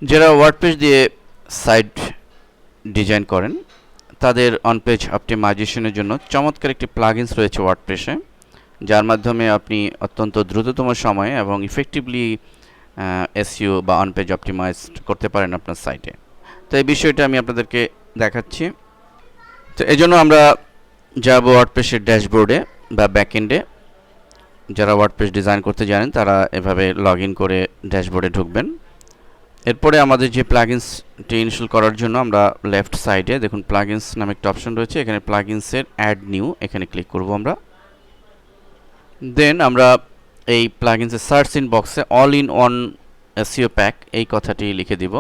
যারা ওয়ার্ডপ্রেস দিয়ে site design করেন তাদের অন পেজ অপটিমাইজেশনের জন্য চমৎকার একটি প্লাগইনস রয়েছে ওয়ার্ডপ্রেসে, যার মাধ্যমে আপনি অত্যন্ত দ্রুততম সময়ে এবং ইফেক্টিভলি এসইও বা অন পেজ অপটিমাইজ করতে পারেন আপনার সাইটে। তো এই বিষয়টা আমি আপনাদেরকে দেখাচ্ছি। তো এই জন্য আমরা যাব ওয়ার্ডপ্রেসের ড্যাশবোর্ডে বা ব্যাকএন্ডে। যারা ওয়ার্ডপ্রেস ডিজাইন করতে জানেন তারা এভাবে লগ ইন করে ড্যাশবোর্ডে ঢুকবেন। এরপরে আমাদের যে প্লাগইনসটি ইনস্টল করার জন্য আমরা লেফট সাইডে দেখুন প্লাগইনস নামে একটা অপশন রয়েছে, এখানে প্লাগইনসের অ্যাড নিউ এখানে ক্লিক করব আমরা। দেন আমরা এই প্লাগইনসের সার্চ ইন বক্সে all in on SEO pack এই কথাটি লিখে দিব,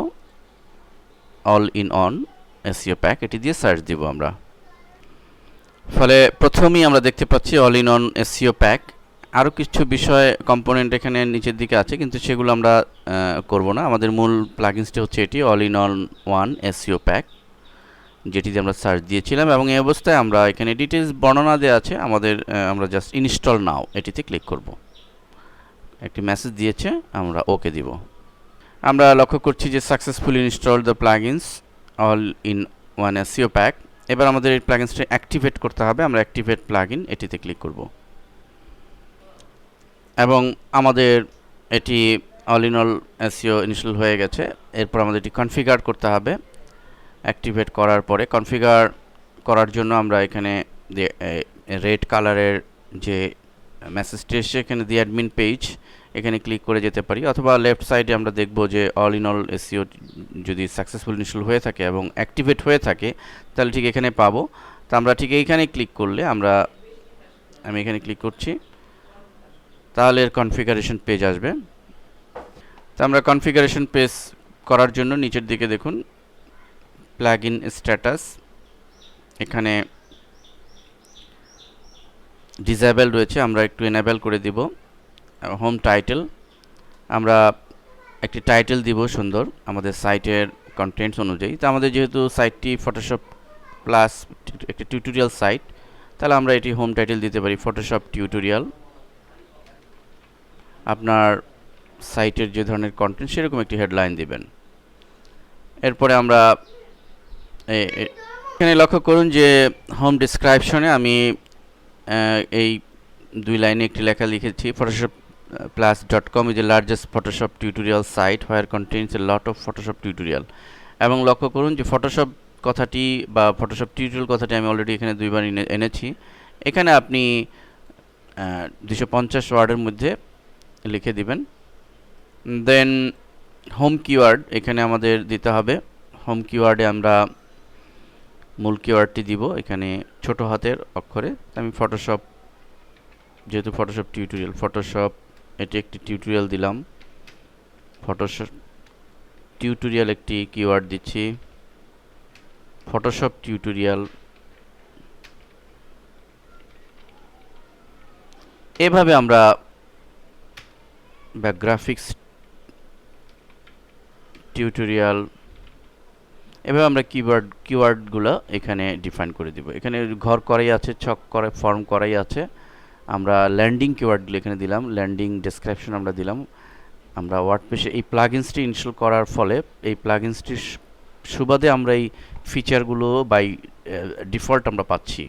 all in on SEO pack এটি দিয়ে সার্চ দিব আমরা। ফলে প্রথমেই আমরা দেখতে পাচ্ছি all in on SEO pack. আরও কিছু বিষয় কম্পোনেন্ট এখানে নিচের দিকে আছে, কিন্তু সেগুলো আমরা করব না। আমাদের মূল প্লাগইনসটি হচ্ছে এটি all in on one SEO pack, যেটিতে আমরা সার্চ দিয়েছিলাম। এবং এই অবস্থায় আমরা এখানে ডিটেলস বর্ণনা দেওয়া আছে আমাদের, আমরা জাস্ট ইনস্টল নাও এটিতে ক্লিক করব। একটি মেসেজ দিয়েছে, আমরা ওকে দিব। আমরা লক্ষ্য করছি যে successfully install the plugins all in one SEO pack. এবার আমাদের এই প্লাগইনসটি অ্যাক্টিভেট করতে হবে, আমরা অ্যাক্টিভেট প্লাগইন এটিতে ক্লিক করব এবং আমাদের এটি all in all SEO install হয়ে গেছে। এরপর আমাদের এটি কনফিগার করতে হবে। অ্যাক্টিভেট করার পরে কনফিগার করার জন্য আমরা এখানে রেড কালারের যে মেসেজটি এসছে এখানে দি অ্যাডমিন পেজ এখানে ক্লিক করে যেতে পারি, অথবা লেফট সাইডে আমরা দেখব যে অল ইন অল এসইও যদি সাকসেসফুল ইনস্টল হয়ে থাকে এবং অ্যাক্টিভেট হয়ে থাকে তাহলে ঠিক এখানে পাবো। তো আমরা ঠিক এইখানে ক্লিক করলে আমি এখানে ক্লিক করছি, তাহলে এর কনফিগারেশন পেজ আসবে। তো আমরা কনফিগারেশন পেজ করার জন্য নিচের দিকে দেখুন প্লাগইন স্ট্যাটাস, এখানে ডিসেবল রয়েছে, আমরা একটু এনেবল করে দিব। হোম টাইটেল, আমরা একটি টাইটেল দিব সুন্দর আমাদের সাইটের কন্টেন্টস অনুযায়ী। তো আমাদের যেহেতু সাইটটি ফটোশপ প্লাস একটি টিউটোরিয়াল সাইট, তাহলে আমরা এটি হোম টাইটেল দিতে পারি ফটোশপ টিউটোরিয়াল। আপনার সাইটের যে ধরনের কন্টেন্ট সেরকম একটি হেডলাইন দিবেন। এরপরে আমরা এখানে লক্ষ্য করুন যে হোম ডেসক্রিপশনে আমি এই 2 লাইনে একটি লেখা লিখেছি, photoshopplus.com is the largest Photoshop tutorial site where contains a lot of Photoshop tutorial। এবং লক্ষ্য করুন যে ফটোশপ কথাটি বা ফটোশপ টিউটোরিয়াল কথাটি আমি অলরেডি এখানে 2 বার এনেছি। এখানে আপনি 250 ওয়ার্ডের মধ্যে লিখে দিবেন। দেন হোম কিওয়ার্ড এখানে আমাদের দিতে হবে। হোম কিওয়ার্ডে আমরা মূল কিওয়ার্ডটি দিব এখানে ছোট হাতের অক্ষরে। আমি ফটোশপ, যেহেতু ফটোশপ টিউটোরিয়াল, ফটোশপ এটি একটি টিউটোরিয়াল দিলাম, ফটোশপ টিউটোরিয়াল একটি কিওয়ার্ড দিচ্ছি, ফটোশপ টিউটোরিয়াল। এভাবে আমরা বা গ্রাফিক্স টিউটোরিয়াল, এভাবে আমরা কিওয়ার্ডগুলো এখানে ডিফাইন করে দিব। এখানে ঘর করাই আছে, ছক করে ফর্ম করাই আছে। আমরা ল্যান্ডিং কিওয়ার্ডগুলো এখানে দিলাম, ল্যান্ডিং ডেসক্রিপশন আমরা দিলাম। আমরা ওয়ার্ডপ্রেসে এই প্লাগইনসটি ইনস্টল করার ফলে এই প্লাগইনসটির সুবাদে আমরা এই ফিচারগুলো বাই ডিফল্ট আমরা পাচ্ছি,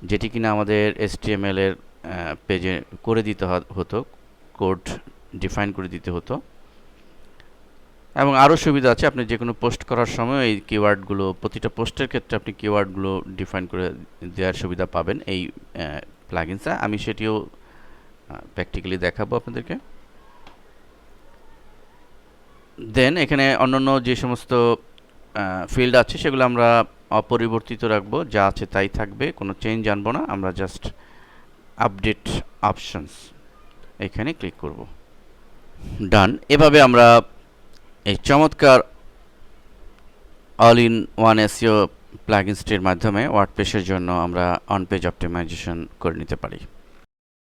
যেটি কিনা আমাদের HTML এর পেজে করে দিতে হতো, কোড ডিফাইন করে দিতে হতো। এবং আরও সুবিধা আছে, আপনি যে কোনো পোস্ট করার সময় এই কিওয়ার্ডগুলো, প্রতিটা পোস্টের ক্ষেত্রে আপনি কিওয়ার্ডগুলো ডিফাইন করে দেওয়ার সুবিধা পাবেন এই প্লাগইনসে। আমি সেটিও প্র্যাকটিক্যালি দেখাবো আপনাদেরকে। দেন এখানে অন্যান্য যে সমস্ত ফিল্ড আছে সেগুলো আমরা অপরিবর্তিত রাখবো, যা আছে তাই থাকবে, কোনো চেঞ্জ আনবো না। আমরা জাস্ট আপডেট অপশনস এখানে ক্লিক করব, ডান। এভাবে আমরা এই চমৎকার অল ইন ওয়ান এসইও প্লাগইনসটির মাধ্যমে ওয়ার্ডপ্রেসের জন্য আমরা অন পেজ অপটিমাইজেশন করে নিতে পারি।